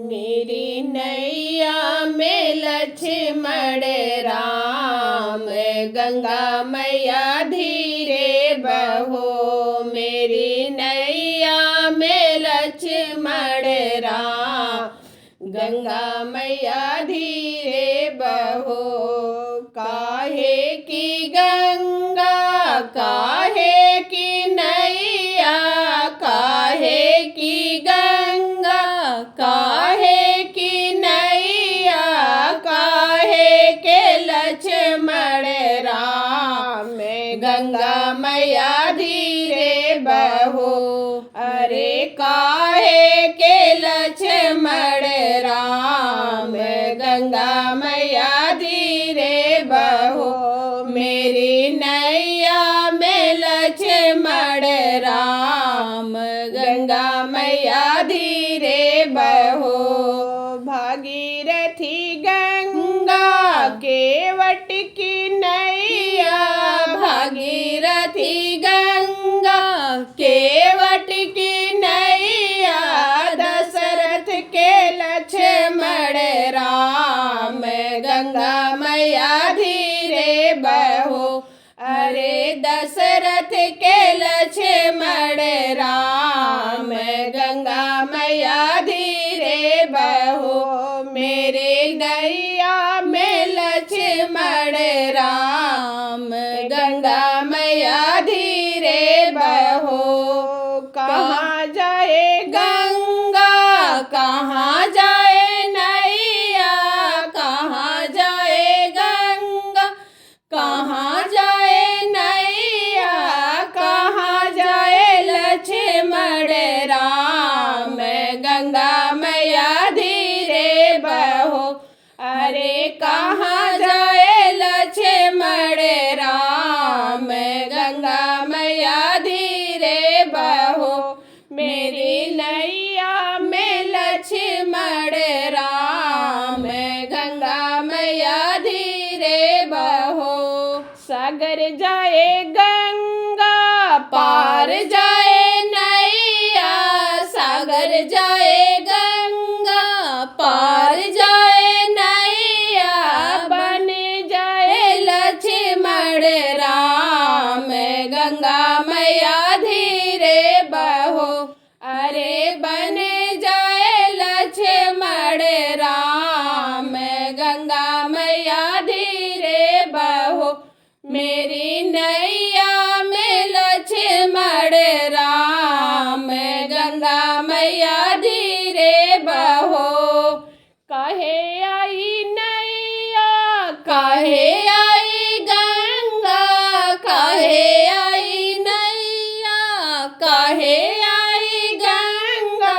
मेरी नैया में लक्ष्मण राम, गंगा मैया धीरे बहो। मेरी नैया में लक्ष्मण राम, गंगा मैया धीरे बहो। काहे की गंगा काहे की नैया, काहे की गंगा काहे की नैया, काहे के लक्ष्मण राम, गंगा मैया धीरे बहो। अरे काहे के लक्ष्मण राम, गंगा मैया धीरे बहो। मेरी नैया में लक्ष्मण राम, गंगा मैया धीरे बहो। भागीरथी गंगा केवट की नैया, भागीरथी गंगा केवट की नैया, दशरथ के लक्ष्मण राम, गंगा मैया धीरे बहो। अरे दशरथ के लक्ष्मण राम, गंगा मैया धीरे बहो। मेरे नैया में लक्ष्मण राम, गंगा मैया धीरे बहो। कहाँ जाए गंगा कहाँ जाए नैया, कहाँ जाए गंगा कहाँ जाए नैया, कहाँ जाए लक्ष्मण राम, गंगा मैया धीरे बहो। अरे कहाँ जाए लक्ष्मण राम, गंगा मैया धीरे बहो। मेरी नैया में लक्ष्मण राम, गंगा मैया धीरे बहो। सागर जाए गंगा पार जाए नैया, सागर जाए गंगा पार जाए नैया, बन जाए लक्ष्मण राम, गंगा मैया धीरे बहो। अरे बन जाए लक्ष्मण राम, गंगा मैया धीरे बहो। मेरी नैया में लक्ष्मण राम, गंगा मैया धीरे बहो। काहे आई नैया काहे आई गंगा, काहे आई नैया काहे आई गंगा,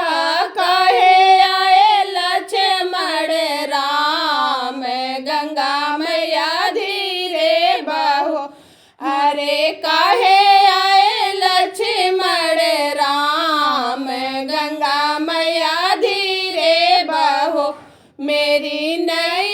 काहे आए लक्ष्मण राम, गंगा मैया धीरे बहो। अरे काहे आए लक्ष्मण राम, गंगा मैया धीरे बहो। मेरी नैया